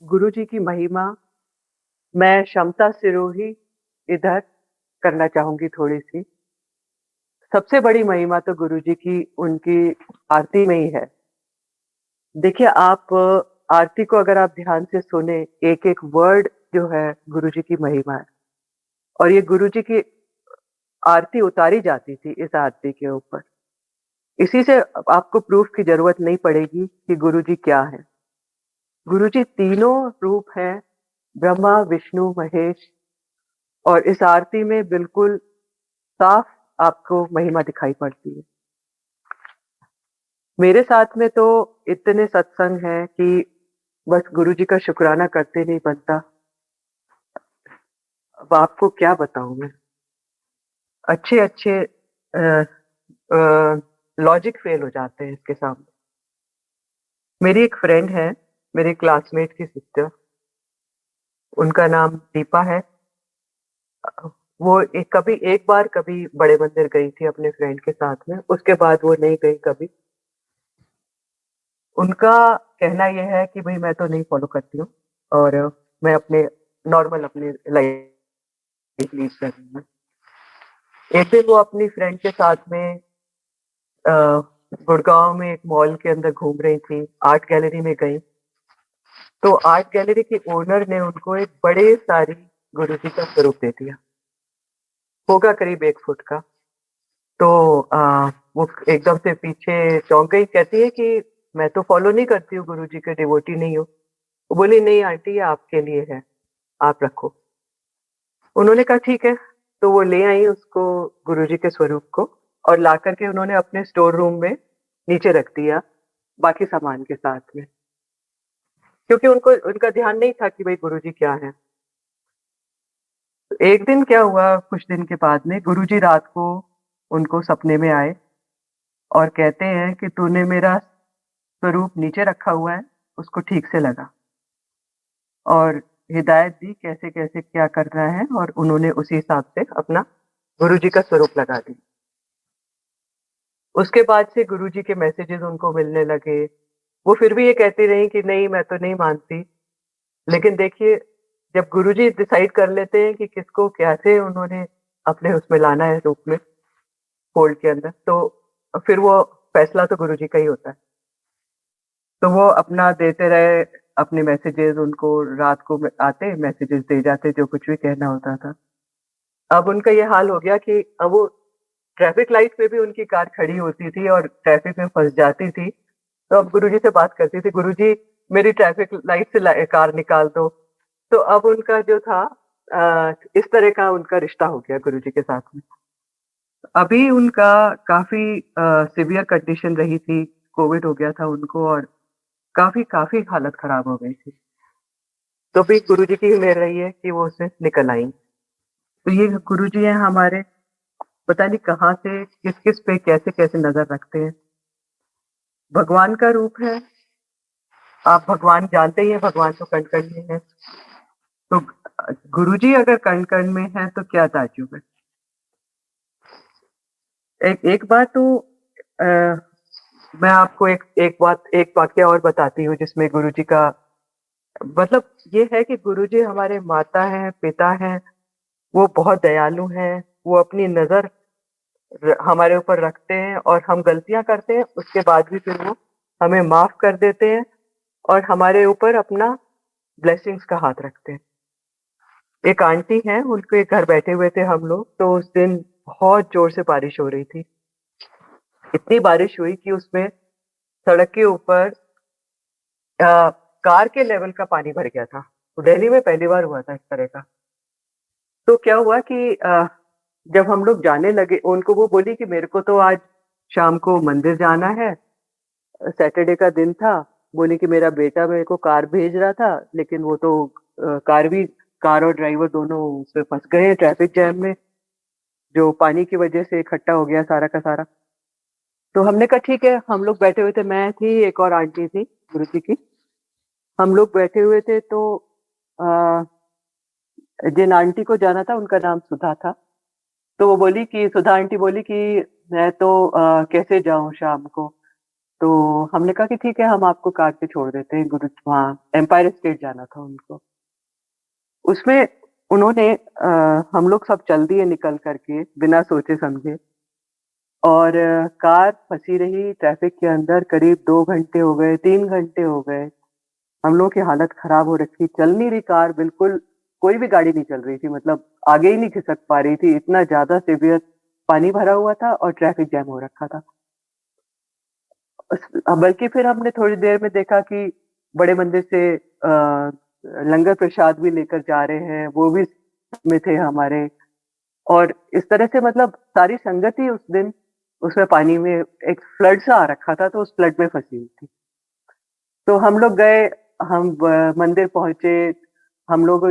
गुरु जी की महिमा मैं क्षमता सिरोही इधर करना चाहूँगी थोड़ी-सी। सबसे बड़ी महिमा तो गुरु जी की उनकी आरती में ही है। देखिए आप आरती को अगर आप ध्यान से सुने, एक-एक वर्ड जो है गुरु जी की महिमा है और ये गुरु जी की आरती उतारी जाती थी इस आरती के ऊपर। इसी से आपको प्रूफ़ की ज़रूरत नहीं पड़ेगी कि गुरु जी क्या हैं। गुरु जी तीनों रूप हैं, ब्रह्मा, विष्णु, महेश और इस आरती में बिल्कुल साफ आपको महिमा दिखाई पड़ती है। मेरे साथ में तो इतने सत्संग हैं कि बस गुरु जी का शुकराना करते नहीं बनता। अब आपको क्या बताऊँ मैं? अच्छे-अच्छे लॉजिक फ़ेल हो जाते हैं इसके सामने। मेरी एक फ्रेंड है, मेरे क्लासमेट की सिस्टर, उनका नाम दीपा है। वो कभी एक बार कभी बड़े मंदिर गई थी अपने फ्रेंड के साथ में, उसके बाद वो नहीं गई कभी। उनका कहना ये है कि भई मैं तो नहीं फ़ॉलो करती हूँ और मैं अपने नॉर्मल अपनी लाइफ़ लीड कर रही हूँ। एक दिन वो अपनी फ्रेंड के साथ में अ, गुड़गाँव में एक मॉल के अंदर घूम रही थी, आर्ट गैलरी में गई, तो आर्ट गैलरी के ओनर ने उनको एक बड़े सारी गुरुजी का स्वरूप दे दिया, होगा करीब 1 फुट का। तो वो एकदम से पीछे चौंक गई, कहती है कि मैं तो फ़ॉलो नहीं करती हूँ गुरुजी के डिवोटी नहीं हूँ। वो बोली नहीं आंटी ये आपके लिए है, आप रखो। उन्होंने कहा ठीक है, तो वो ले आई उसको गुरुजी के स्वरूप को और लाकर के उन्होंने अपने स्टोर रूम में नीचे रख दिया, बाकी सामान के साथ में। क्योंकि उनको उनका ध्यान नहीं था कि भई गुरुजी क्या हैं। तो एक दिन क्या हुआ कुछ दिन के बाद में गुरुजी रात को उनको सपने में आए और कहते हैं कि तूने मेरा स्वरूप नीचे रखा हुआ है, उसको ठीक से लगा और हिदायत दी कैसे-कैसे क्या करना है और उन्होंने उसी हिसाब से अपना गुरुजी का स्वरूप लगा दी। उसके बाद से गुरुजी के मैसेजेस उनको मिलने लगे। वो फिर भी ये कहती रहीं कि नहीं मैं तो नहीं मानती। लेकिन देखिए जब गुरुजी डिसाइड कर लेते हैं कि किसको कैसे उन्होंने अपने उसमें लाना है रूप में, फ़ोल्ड के अंदर, तो फिर वो फैसला तो गुरुजी का ही होता है। तो वो अपना देते रहे अपने मैसेजेस उनको रात को आते मैसेजेस दे जाते जो कुछ भी कहना होता था। अब उनका ये हाल हो गया कि अब वो ट्रैफिक लाइट पे भी उनकी कार खड़ी होती थी और ट्रैफिक में फँस जाती थी, तो अब गुरुजी से बात करती थी, "गुरुजी मेरी ट्रैफिक लाइट से कार निकाल दो।" तो अब उनका जो था इस तरह का उनका रिश्ता हो गया गुरुजी के साथ में। अभी उनका काफ़ी सीवियर कंडीशन रही थी, कोविड हो गया था उनको और काफ़ी काफ़ी हालत खराब हो गई थी। तो भी गुरुजी की ही मेहर रही है कि वो उससे निकल आईं। तो ये गुरुजी हैं हमारे, पता नहीं कहाँ से, किस-किस पे कैसे-कैसे नज़र रखते हैं। भगवान का रूप है, आप भगवान जानते ही हैं, भगवान तो कण-कण में है। तो गुरुजी अगर कण-कण में हैं, तो क्या ताज्जुब है। एक एक बात तो अ, मैं आपको एक वाकया और बताती हूँ जिसमें गुरुजी का मतलब ये है कि गुरुजी हमारे माता हैं, पिता हैं, वो बहुत दयालु हैं, वो अपनी नज़र हमारे ऊपर रखते हैं और हम गलतियाँ करते हैं, उसके बाद भी फिर वो हमें माफ़ कर देते हैं और हमारे ऊपर अपना ब्लेसिंग्स का हाथ रखते हैं। एक आंटी हैं, उनके घर बैठे हुए थे हम लोग, तो उस दिन बहुत ज़ोर से बारिश हो रही थी। इतनी बारिश हुई कि उसमें सड़क के ऊपर अ, कार के लेवल का पानी भर गया था। दिल्ली में पहली बार हुआ था इस तरह का। तो क्या हुआ कि जब हम लोग जाने लगे उनको वो बोली कि मेरे को तो आज शाम को मंदिर जाना है, सैटरडे का दिन था, बोली कि मेरा बेटा मेरे को कार भेज रहा था, लेकिन वो तो कार और ड्राइवर दोनों उसमें फँस गए हैं ट्रैफिक जैम में, जो पानी की वजह से इकट्ठा हो गया सारा का सारा। तो हमने कहा ठीक है, हम लोग बैठे हुए थे, मैं थी, एक और आंटी थी गुरुजी की। हम लोग बैठे हुए थे तो अ, जिन आंटी को जाना था उनका नाम सुधा था। तो वो बोली कि सुधा आंटी बोली कि मैं तो कैसे जाऊँ शाम को? तो हमने कहा कि ठीक है, हम आपको कार से छोड़ देते हैं। गुरु वहाँ एम्पायर स्टेट जाना था उनको। उसमें उन्होंने हम लोग सब चल दिए निकल करके बिना सोचे समझे, और कार फंसी रही ट्रैफिक के अंदर। करीब 2 घंटे हो गए, 3 घंटे हो गए। हम लोग की हालत खराब हो रखी, चल नहीं रही कार बिल्कुल, कोई भी गाड़ी नहीं चल रही थी, मतलब आगे ही नहीं खिसक पा रही थी, इतना ज़्यादा सीवियर पानी भरा हुआ था और ट्रैफिक जैम हो रखा था। बल्कि फिर हमने थोड़ी देर में देखा कि बड़े मंदिर से लंगर प्रसाद भी लेकर जा रहे हैं, वो भी में थे हमारे। और इस तरह से मतलब सारी संगत ही उस दिन उसमें पानी में एक फ्लड सा आ रखा था, तो उस फ्लड में फंसी हुई थी। तो हम लोग गए, हम मंदिर पहुंचे। हम लोग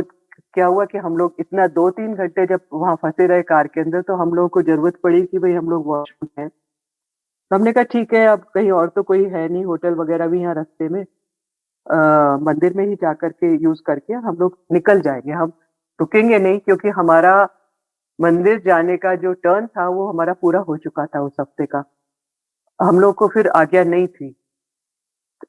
क्या हुआ कि हम लोग इतना 2-3 घंटे जब वहां फंसे रहे कार के अंदर, तो हम लोगों को जरूरत पड़ी कि भाई हम लोग वॉशरूम है। तो हमने कहा ठीक है, अब कहीं और तो कोई है नहीं, होटल वगैरह भी यहाँ रास्ते में, मंदिर में ही जा करके यूज करके हम लोग निकल जाएंगे। हम रुकेंगे नहीं, क्योंकि हमारा मंदिर जाने का जो टर्न था वो हमारा पूरा हो चुका था उस हफ्ते का। हम लोग को फिर आज्ञा नहीं थी।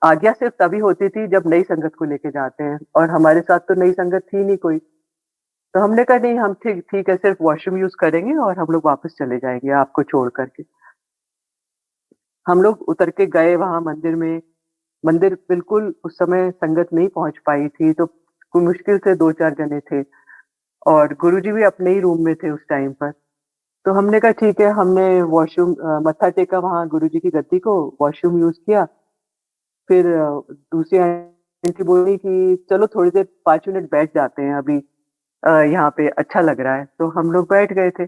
आज्ञा सिर्फ तभी होती थी जब नई संगत को लेके जाते हैं, और हमारे साथ तो नई संगत थी नहीं कोई। तो हमने कहा नहीं, हम ठीक ठीक है, सिर्फ वॉशरूम यूज करेंगे और हम लोग वापस चले जाएंगे आपको छोड़ करके। हम लोग उतर के गए वहां मंदिर में। मंदिर बिल्कुल उस समय संगत नहीं पहुंच पाई थी, तो कोई मुश्किल से 2-4 जने थे, और गुरुजी भी अपने ही रूम में थे उस टाइम पर। तो हमने कहा ठीक है, हमने वॉशरूम मत्था टेका वहां गुरुजी की गद्दी को, वॉशरूम यूज किया। फिर दूसरी आंटी बोली कि चलो थोड़ी देर 5 मिनट बैठ जाते हैं अभी, यहाँ पे अच्छा लग रहा है। तो हम लोग बैठ गए थे।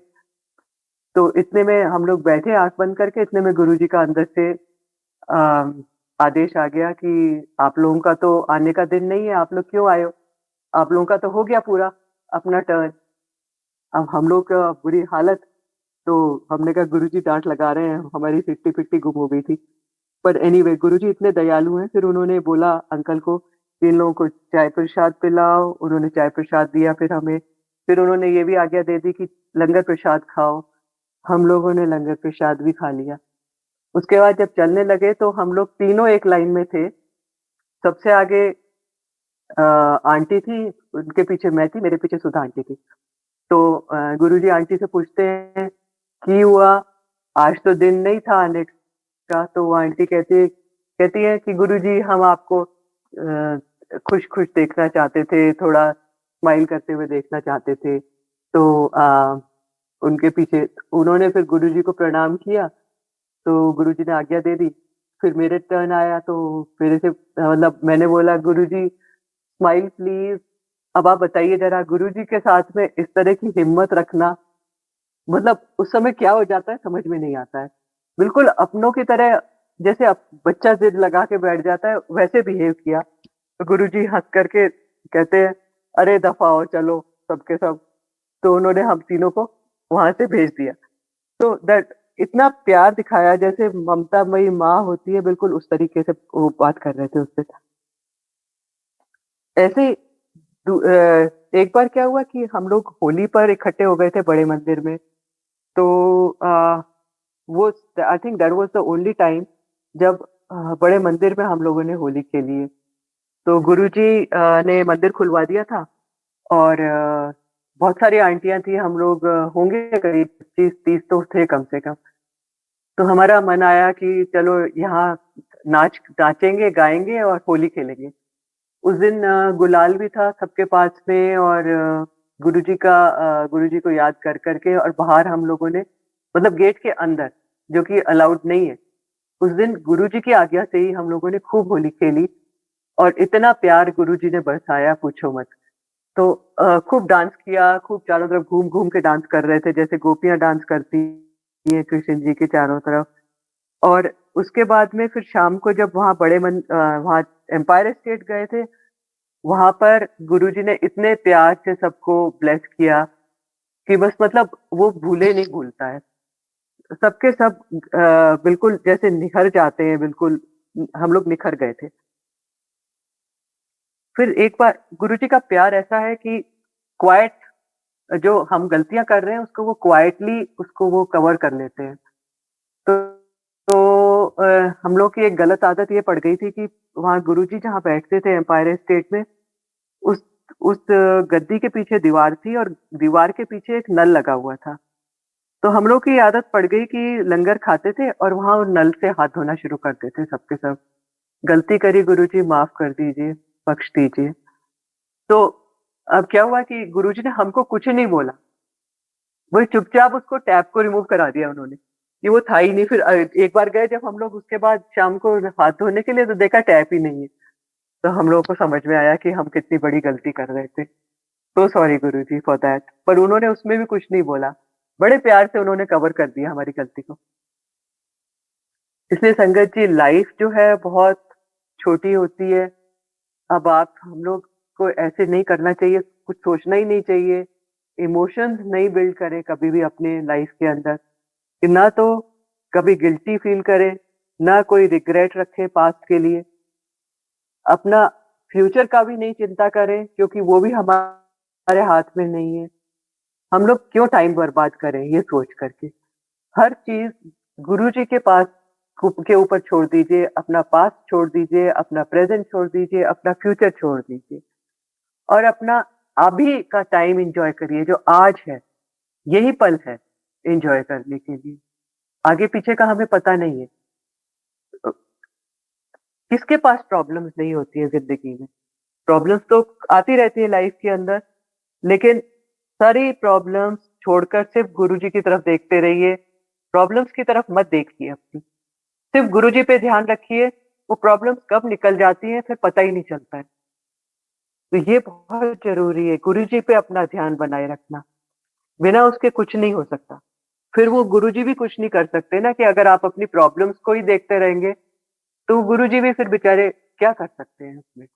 तो इतने में हम लोग बैठे आंख बंद करके, इतने में गुरुजी का अंदर से अ, आदेश आ गया कि आप लोगों का तो आने का दिन नहीं है, आप लोग क्यों आए हो? आप लोगों का तो हो गया पूरा अपना टर्न। अब हम लोग का बुरी हालत। तो हमने कहा गुरुजी डांट लगा रहे हैं, हमारी सिट्टी पिट्टी गुम हो गई थी। पर एनीवे गुरुजी इतने दयालु हैं, फिर उन्होंने बोला अंकल को कि इन लोगों को चाय प्रसाद पिलाओ। उन्होंने चाय प्रसाद दिया फिर हमें। फिर उन्होंने ये भी आज्ञा दे दी कि लंगर प्रसाद खाओ। हम लोगों ने लंगर प्रसाद भी खा लिया। उसके बाद जब चलने लगे तो हम लोग तीनों एक लाइन में थे। सबसे आगे आंटी थी, उनके पीछे मैं थी, मेरे पीछे सुधा आंटी थी। तो गुरुजी आंटी से पूछते हैं, "की हुआ? आज तो दिन नहीं था आने का।" तो वो आंटी कहती है कि गुरुजी हम आपको खुश-खुश देखना चाहते थे, थोड़ा स्माइल करते हुए देखना चाहते थे। तो उनके पीछे उन्होंने फिर गुरुजी को प्रणाम किया, तो गुरुजी ने आज्ञा दे दी। फिर मेरे टर्न आया, तो मेरे से मतलब मैंने बोला गुरुजी स्माइल प्लीज़। अब आप बताइए ज़रा, गुरुजी के साथ में इस तरह की हिम्मत रखना, मतलब उस समय क्या हो जाता है समझ में नहीं आता है। बिल्कुल अपनों की तरह, जैसे बच्चा ज़िद लगा के बैठ जाता है वैसे बिहेव किया। तो गुरुजी हँस करके कहते हैं, "अरे दफ़ा हो चलो सब के सब।" तो उन्होंने हम तीनों को वहाँ से भेज दिया। तो दैट इतना प्यार दिखाया जैसे ममतामयी माँ होती है, बिल्कुल उस तरीके से वो बात कर रहे थे उससे। ऐसे ही एक बार क्या हुआ कि हम लोग होली पर इकट्ठे हो गए थे बड़े मंदिर में। तो वो I think that was the only time जब बड़े मंदिर में हम लोगों ने होली खेली है। तो गुरुजी ने मंदिर खुलवा दिया था, और बहुत सारी आंटियाँ थी, हम लोग होंगे करीब 25-30 तो थे कम से कम। तो हमारा मन आया कि चलो यहाँ नाचेंगे, गाएँगे और होली खेलेंगे। उस दिन गुलाल भी था सबके पास में, और गुरुजी को याद कर के, और बाहर हम लोगों ने मतलब गेट के अंदर, जो कि अलाउड नहीं है। उस दिन गुरुजी की आज्ञा से ही हम लोगों ने खूब होली खेली, और इतना प्यार गुरुजी ने बरसाया पूछो मत। तो खूब डांस किया, खूब चारों तरफ घूम-घूम के डांस कर रहे थे, जैसे गोपियाँ डांस करती हैं कृष्ण जी के चारों तरफ। और उसके बाद में फिर शाम को जब वहाँ एम्पायर स्टेट गए थे, वहाँ पर गुरुजी ने इतने प्यार से सबको ब्लेस किया कि बस मतलब वो भूले नहीं भूलता है। सबके सब बिल्कुल जैसे निखर जाते हैं, बिल्कुल हम लोग निखर गए थे। फिर एक बार गुरुजी का प्यार ऐसा है कि क्वाइट जो हम गलतियाँ कर रहे हैं उसको वो क्वाइटली उसको वो कवर कर लेते हैं। तो हम लोग की एक गलत आदत ये पड़ गई थी कि वहाँ गुरुजी जहाँ बैठते थे एम्पायर स्टेट में, उस उस गद्दी के पीछे दीवार थी और दीवार के पीछे एक नल लगा हुआ था। तो हम लोग की आदत पड़ गई कि लंगर खाते थे और वहाँ नल से हाथ धोना शुरू कर देते सब के सब। गलती करी गुरुजी, माफ कर दीजिए, बख्श दीजिए। तो अब क्या हुआ कि गुरुजी ने हमको कुछ नहीं बोला, वही चुपचाप उसको टैप को रिमूव करा दिया उन्होंने, कि वो था ही नहीं। फिर एक बार गए जब हम लोग उसके बाद शाम को हाथ धोने के लिए, तो देखा टैप ही नहीं है। तो हम लोगों को समझ में आया कि हम कितनी बड़ी गलती कर रहे थे। तो सॉरी गुरुजी फॉर दैट। पर उन्होंने उसमें भी कुछ नहीं बोला, बड़े प्यार से उन्होंने कवर कर दिया हमारी गलती को। इसलिए संगत जी, लाइफ जो है बहुत छोटी होती है। अब आप हम लोग को ऐसे नहीं करना चाहिए, कुछ सोचना ही नहीं चाहिए, इमोशंस नहीं बिल्ड करें कभी भी अपने लाइफ के अंदर, कि ना तो कभी गिल्टी फील करे, ना कोई रिग्रेट रखे पास्ट के लिए। अपना फ्यूचर का भी नहीं चिंता करें, क्योंकि वो भी हमारे हाथ में नहीं है। हम लोग क्यों टाइम बर्बाद करें ये सोच करके। हर चीज गुरुजी के पास के ऊपर छोड़ दीजिए, अपना पास्ट छोड़ दीजिए, अपना प्रेजेंट छोड़ दीजिए, अपना फ्यूचर छोड़ दीजिए, और अपना अभी का टाइम एंजॉय करिए। जो आज है, यही पल है एंजॉय करने के लिए। आगे पीछे का हमें पता नहीं है। किसके पास प्रॉब्लम्स नहीं होती है जिंदगी में? प्रॉब्लम्स तो आती रहती है लाइफ के अंदर, लेकिन सारी प्रॉब्लम्स छोड़कर सिर्फ गुरुजी की तरफ देखते रहिए। प्रॉब्लम्स की तरफ मत देखिए अपनी, सिर्फ गुरुजी पे ध्यान रखिए। वो प्रॉब्लम्स कब निकल जाती हैं फिर पता ही नहीं चलता है। तो ये बहुत जरूरी है, गुरुजी पे अपना ध्यान बनाए रखना। बिना उसके कुछ नहीं हो सकता। फिर वो गुरुजी भी कुछ नहीं कर सकते ना, कि अगर आप अपनी प्रॉब्लम्स को ही देखते रहेंगे तो गुरुजी भी फिर बेचारे क्या कर सकते हैं उसमें।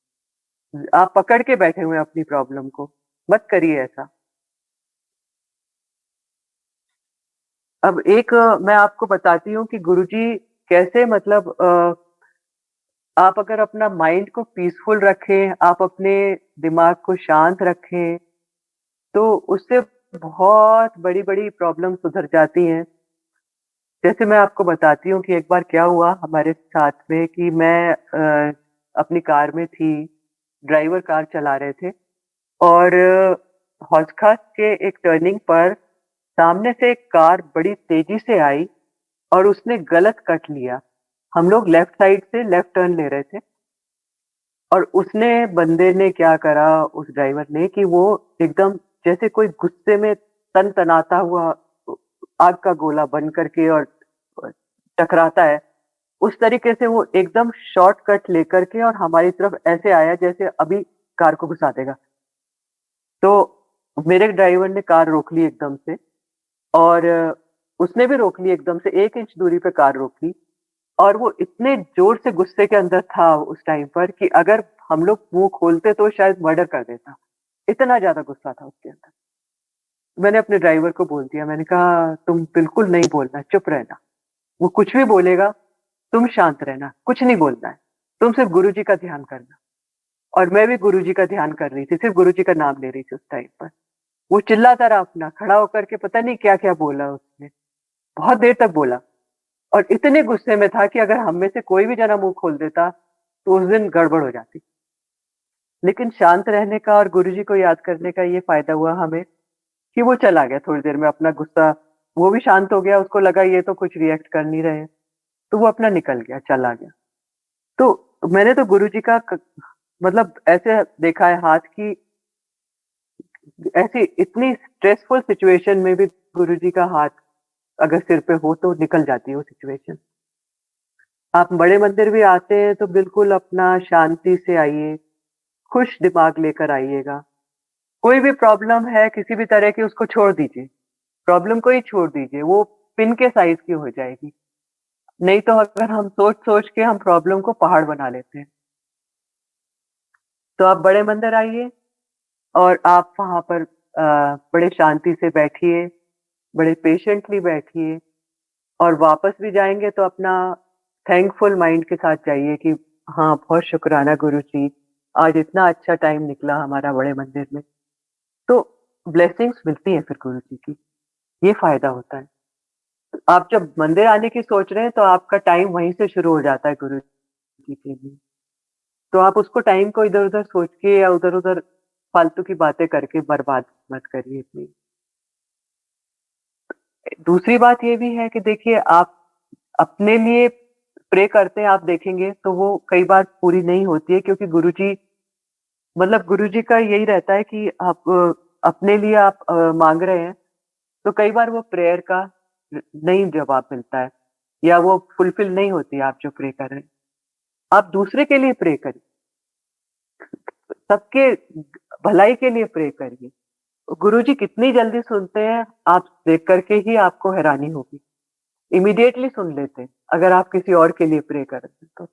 आप पकड़ के बैठे हुए हैं अपनी प्रॉब्लम को, मत करिए ऐसा। अब एक मैं आपको बताती हूँ कि गुरुजी कैसे, मतलब आप अगर अपना माइंड को पीसफुल रखें, आप अपने दिमाग को शांत रखें, तो उससे बहुत बड़ी-बड़ी प्रॉब्लम सुधर जाती हैं। जैसे मैं आपको बताती हूँ कि एक बार क्या हुआ हमारे साथ में, कि मैं अपनी कार में थी, ड्राइवर कार चला रहे थे, और हौज खास के एक टर्निंग पर सामने से एक कार बड़ी तेजी से आई और उसने गलत कट लिया। हम लोग लेफ्ट साइड से लेफ्ट टर्न ले रहे थे, और उसने, बंदे ने क्या करा उस ड्राइवर ने, कि वो एकदम जैसे कोई गुस्से में तन-तनाता हुआ आग का गोला बन करके और टकराता है, उस तरीके से वो एकदम शॉर्टकट लेकर के और हमारी तरफ ऐसे आया जैसे अभी कार को घुसा देगा। तो मेरे ड्राइवर ने कार रोक ली एकदम से, और उसने भी रोक ली एकदम से, 1 इंच दूरी पे कार रोकी। और वो इतने ज़ोर से गुस्से के अंदर था उस टाइम पर, कि अगर हम लोग मुँह खोलते तो शायद मर्डर कर देता। इतना ज़्यादा गुस्सा था उसके अंदर। मैंने अपने ड्राइवर को बोल दिया, मैंने कहा तुम बिल्कुल नहीं बोलना, चुप रहना। वो कुछ भी बोलेगा, तुम शांत रहना, कुछ नहीं बोलना है। तुम सिर्फ गुरुजी का ध्यान करना। और मैं भी गुरुजी का ध्यान कर रही थी, सिर्फ गुरुजी का नाम ले रही थी उस टाइम पर। वो चिल्लाता रहा अपना, खड़ा होकर के पता नहीं क्या-क्या बोला उसने। बहुत देर तक बोला, और इतने गुस्से में था कि अगर हम में से कोई भी जना मुँह खोल देता, तो उस दिन गड़बड़ हो जाती। लेकिन शांत रहने का और गुरुजी को याद करने का ये फ़ायदा हुआ हमें, कि वो चला गया थोड़ी देर में अपना गुस्सा, वो भी शांत हो गया, उसको लगा ये तो कुछ रिएक्ट कर नहीं रहे हैं, तो वो अपना निकल गया, चला गया। तो मैंने तो गुरुजी का मतलब ऐसे देखा है हाथ, की ऐसी इतनी स्ट्रेसफुल सिचुएशन में भी गुरुजी का हाथ अगर सिर पे हो तो निकल जाती है वो सिचुएशन। आप बड़े मंदिर भी आते हैं तो बिल्कुल अपना शांति से आइए, खुश दिमाग लेकर आइएगा। कोई भी प्रॉब्लम है किसी भी तरह की, उसको छोड़ दीजिए। प्रॉब्लम को ही छोड़ दीजिए, वो पिन के साइज़ की हो जाएगी। नहीं तो अगर हम सोच-सोच के हम प्रॉब्लम को पहाड़ बना लेते हैं। तो आप बड़े मंदिर आइए, और आप वहाँ पर बड़े शांति से बैठिए, बड़े पेशेंटली बैठिए, और वापस भी जाएँगे तो अपना थैंकफुल माइंड के साथ जाइए कि हाँ, बहुत शुक्राना गुरुजी, आज इतना अच्छा टाइम निकला हमारा बड़े मंदिर में। तो ब्लेसिंग्स मिलती हैं फिर गुरुजी की, ये फ़ायदा होता है। आप जब मंदिर आने की सोच रहे हैं तो आपका टाइम वहीं से शुरू हो जाता है गुरु जी के लिए। तो आप उसको टाइम को इधर-उधर सोच के या उधर-उधर फालतू की बातें करके बर्बाद मत करिए प्लीज़। दूसरी बात ये भी है कि देखिए आप अपने लिए प्रे करते हैं, आप देखेंगे तो वो कई बार पूरी नहीं होती है, क्योंकि गुरुजी मतलब गुरुजी का यही रहता है कि आप अपने लिए आप माँग रहे हैं, तो कई बार वो प्रेयर का नहीं जवाब मिलता है या वो फुलफिल नहीं होती है आप जो प्रे कर रहे हैं। आप दूसरे के लिए प्रे करिए, सबके भलाई के लिए प्रे करिए। गुरुजी कितनी जल्दी सुनते हैं, आप देख कर के ही आपको हैरानी होगी। इमीडिएटली सुन लेते हैं, अगर आप किसी और के लिए प्रे कर रहे हैं तो।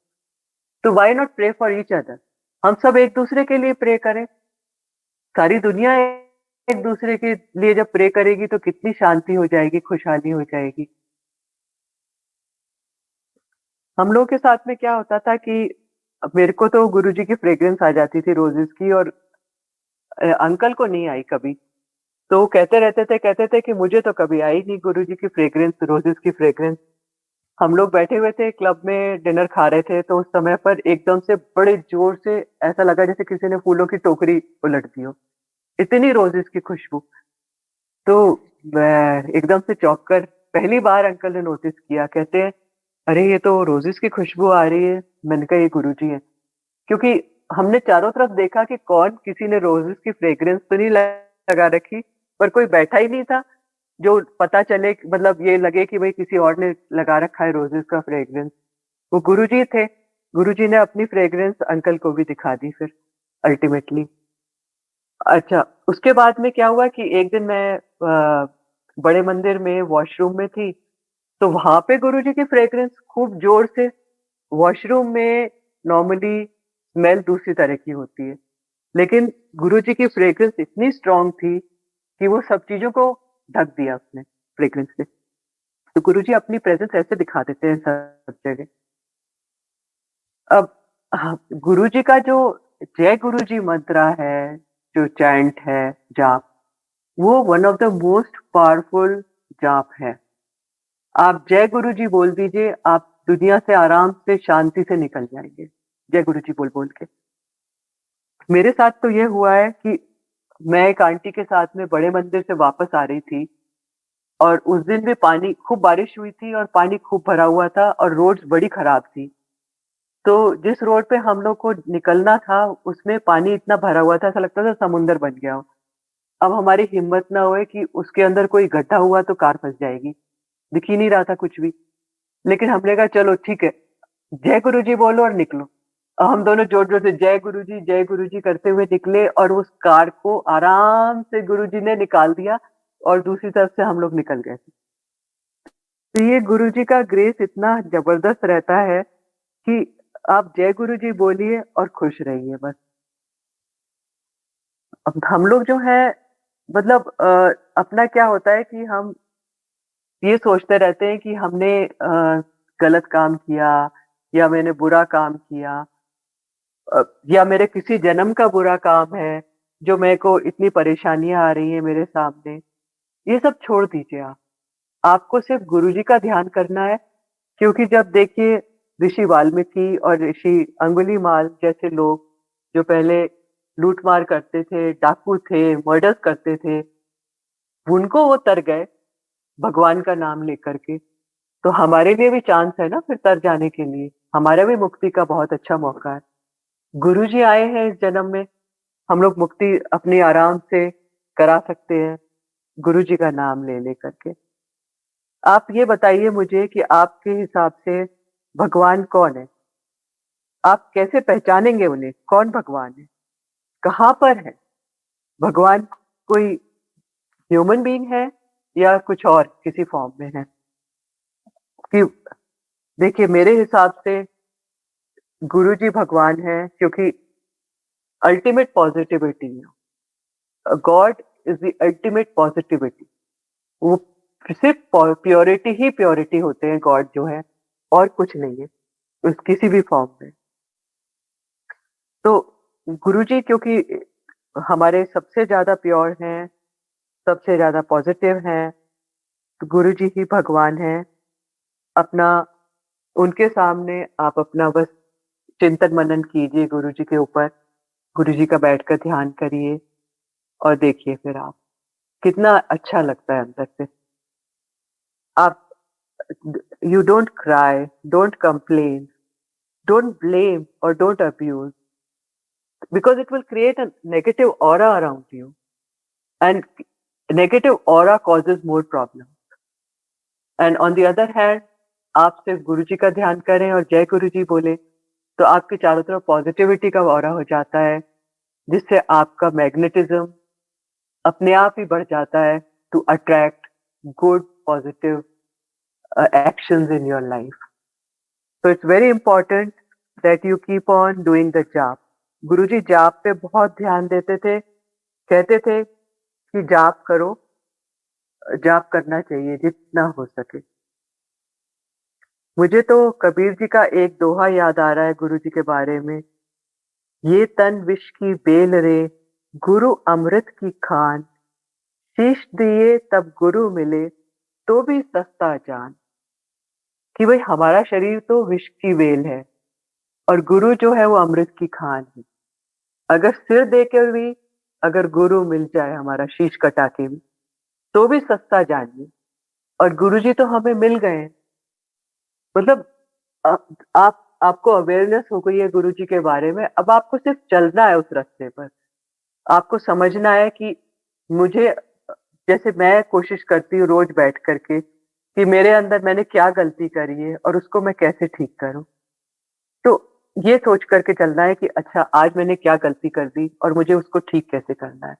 तो why not pray for each other? हम सब एक-दूसरे के लिए प्रे करें। सारी दुनिया एक-दूसरे के लिए जब प्रे करेगी तो कितनी शांति हो जाएगी, खुशहाली हो जाएगी। हम लोगों के साथ में क्या होता था कि मेरे को तो गुरुजी की फ्रेग्रेंस आ जाती थी रोज़ेज़ की, और अंकल को नहीं आई कभी। तो वो कहते थे कि मुझे तो कभी आई नहीं गुरुजी की फ्रेग्रेंस, रोज़ेज़ की फ्रेग्रेंस। हम लोग बैठे हुए थे क्लब में, डिनर खा रहे थे, तो उस समय पर एकदम से बड़े ज़ोर से ऐसा लगा जैसे किसी ने फूलों की टोकरी उलट दी हो। इतनी रोज़ेज़ की खुशबू। तो मैं एकदम से चौंक कर, पहली बार अंकल ने नोटिस किया, कहते हैं, "अरे! ये तो रोज़ेज़ की खुशबू आ रही है।" मैंने कहा, "ये गुरुजी हैं।" क्योंकि हमने चारों तरफ देखा कि कौन, किसी ने रोज़ेज़ की फ्रेग्रेंस तो नहीं लगा रखी, पर कोई बैठा ही नहीं था, जो पता चले मतलब ये लगे कि भई किसी और ने लगा रखा है रोज़ेज़ का फ्रेग्रेंस। वो गुरुजी थे। गुरुजी ने अपनी फ्रेग्रेंस अंकल को भी दिखा दी फिर अल्टीमेटली। अच्छा, उसके बाद में क्या हुआ कि एक दिन मैं बड़े मंदिर में वॉशरूम में थी, तो वहाँ पे गुरुजी की फ्रेग्रेंस खूब ज़ोर से। वॉशरूम में नॉर्मली स्मेल दूसरी तरह की होती है, लेकिन गुरुजी की फ्रेग्रेंस इतनी स्ट्रॉन्ग थी कि वो सब चीज़ों को ढक दिया उसने फ्रेग्रेंस से। तो गुरुजी अपनी प्रेज़ेंस ऐसे दिखा देते हैं सब जगह। अब हाँ, गुरुजी का जो जय गुरुजी मंत्रा है, जो चैंट है, जाप, वो one of the most powerful जाप है। आप जय गुरुजी बोल दीजिए, आप दुनिया से आराम से, शांति से निकल जाएँगे, जय गुरुजी बोल-बोल के। मेरे साथ तो ये हुआ है कि मैं एक आंटी के साथ में बड़े मंदिर से वापस आ रही थी, और उस दिन भी पानी, खूब बारिश हुई थी और पानी खूब भरा हुआ था और रोड्स बड़ी खराब थी। तो जिस रोड पे हम लोग को निकलना था, उसमें पानी इतना भरा हुआ था, ऐसा लगता था समुंदर बन गया हो। अब हमारी हिम्मत ना होए कि उसके अंदर कोई गड्ढा हुआ तो कार फँस जाएगी। दिख ही नहीं रहा था कुछ भी। लेकिन हमने कहा चलो ठीक है, जय गुरुजी बोलो और निकलो। हम दोनों ज़ोर-ज़ोर से जय गुरुजी करते हुए निकले, और उस कार को आराम से गुरुजी ने निकाल दिया और दूसरी तरफ से हम लोग निकल गए। तो ये गुरुजी का ग्रेस इतना ज़बरदस्त रहता है कि आप जय गुरुजी बोलिए और खुश रहिए बस। अब हम लोग जो हैं, मतलब अपना क्या होता है कि हम ये सोचते रहते हैं कि हमने गलत काम किया या मैंने बुरा काम किया, या मेरे किसी जन्म का बुरा काम है, जो मेरे को इतनी परेशानियाँ आ रही हैं मेरे सामने। ये सब छोड़ दीजिए आप। आपको सिर्फ़ गुरुजी का ध्यान करना है, क्योंकि जब देखिए ऋषि वाल्मीकि और ऋषि अंगुलीमाल जैसे लोग, जो पहले लूट-मार करते थे, डाकू थे, मर्डर्स करते थे, उनको वो तर गए भगवान का नाम लेकर के। तो हमारे लिए भी चांस है ना फिर तर जाने के लिए। हमारा भी मुक्ति का बहुत अच्छा मौका है। गुरुजी आए हैं इस जन्म में, हम लोग मुक्ति अपनी आराम से करा सकते हैं, गुरुजी का नाम ले करके। आप ये बताइए मुझे कि आपके हिसाब से भगवान कौन है? आप कैसे पहचानेंगे उन्हें? कौन भगवान है? कहाँ पर है? भगवान कोई ह्यूमन बीइंग है या कुछ और किसी फॉर्म में है? कि देखिए मेरे हिसाब से गुरुजी भगवान हैं, क्योंकि अल्टीमेट पॉजिटिविटी है। God is the ultimate positivity. वो सिर्फ़ प्योरिटी ही प्योरिटी होते हैं गॉड जो है, और कुछ नहीं है, उस किसी भी फॉर्म में। तो गुरुजी क्योंकि हमारे सबसे ज़्यादा प्योर हैं, सबसे ज़्यादा पॉज़िटिव हैं, तो गुरु जी ही भगवान हैं। अपना उनके सामने आप अपना बस चिंतन मनन कीजिए गुरु जी के ऊपर, गुरु जी का बैठकर ध्यान करिए और देखिए फिर आप कितना अच्छा लगता है अंदर से। आप you don't cry, don't complain, don't blame or don't abuse because it will create a negative aura around you, and negative aura causes more problems. And on the other hand, आप सिर्फ गुरु जी का ध्यान करें और जय गुरु जी बोले तो आपके चारों तरफ पॉजिटिविटी का ऑरा हो जाता है, जिससे आपका मैग्नेटिज्म अपने आप ही बढ़ जाता है to attract good positive actions in your life. So it's very important that you keep on doing the जाप। गुरुजी जाप पे बहुत ध्यान देते थे, कहते थे कि जाप करो, जाप करना चाहिए जितना हो सके। मुझे तो कबीर जी का एक दोहा याद आ रहा है गुरुजी के बारे में। ये तन विष की बेल रे, गुरु अमृत की खान, शीश दिए तब गुरु मिले, तो भी सस्ता जान। कि भाई हमारा शरीर तो विष की बेल है और गुरु जो है वो अमृत की खान है। अगर सिर देकर भी अगर गुरु मिल जाए हमारा शीश कटा के भी, तो भी सस्ता जानिए। और गुरुजी तो हमें मिल गए। मतलब आपको अवेयरनेस हो गई है गुरुजी के बारे में, अब आपको सिर्फ चलना है उस रास्ते पर। आपको समझना है कि मुझे, जैसे मैं कोशिश करती हूँ रोज बैठ करके कि मेरे अंदर मैंने क्या गलती करी है और उसको मैं कैसे ठीक करूं। तो ये सोच करके चलना है कि अच्छा आज मैंने क्या गलती कर दी और मुझे उसको ठीक कैसे करना है।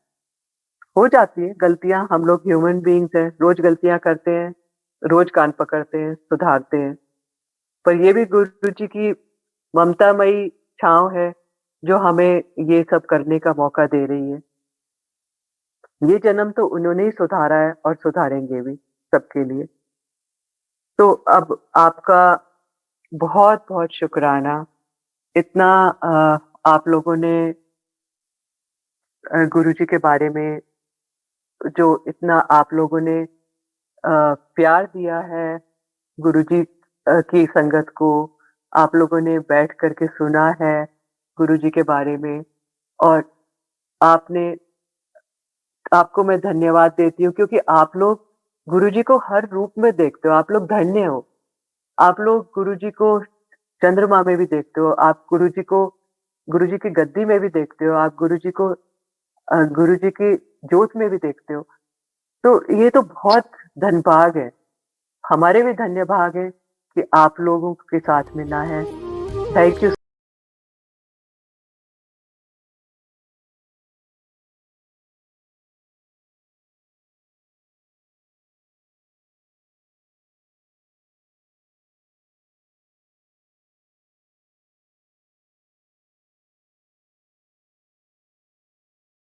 हो जाती है गलतियां, हम लोग ह्यूमन बीइंग्स हैं, रोज गलतियां करते हैं, रोज कान पकड़ते हैं, सुधारते हैं। पर ये भी गुरु जी की ममतामयी छांव है जो हमें ये सब करने का मौका दे रही है। ये जन्म तो उन्होंने ही सुधारा है और सुधारेंगे भी सबके लिए। तो अब आपका बहुत बहुत शुक्राना, इतना आप लोगों ने गुरु जी के बारे में जो इतना आप लोगों ने प्यार दिया है गुरुजी की संगत को, आप लोगों ने बैठ करके सुना है गुरुजी के बारे में। और आपने आपको मैं धन्यवाद देती हूँ क्योंकि आप लोग गुरुजी को हर रूप में देखते हो। आप लोग धन्य हो। आप लोग गुरुजी को चंद्रमा में भी देखते हो, आप गुरुजी को गुरुजी की गद्दी में भी देखते हो, आप गुरुजी को गुरुजी की जोत में भी देखते हो। तो ये तो बहुत धनभाग है, हमारे भी धन्य भाग है कि आप लोगों के साथ मिला है। Thank you.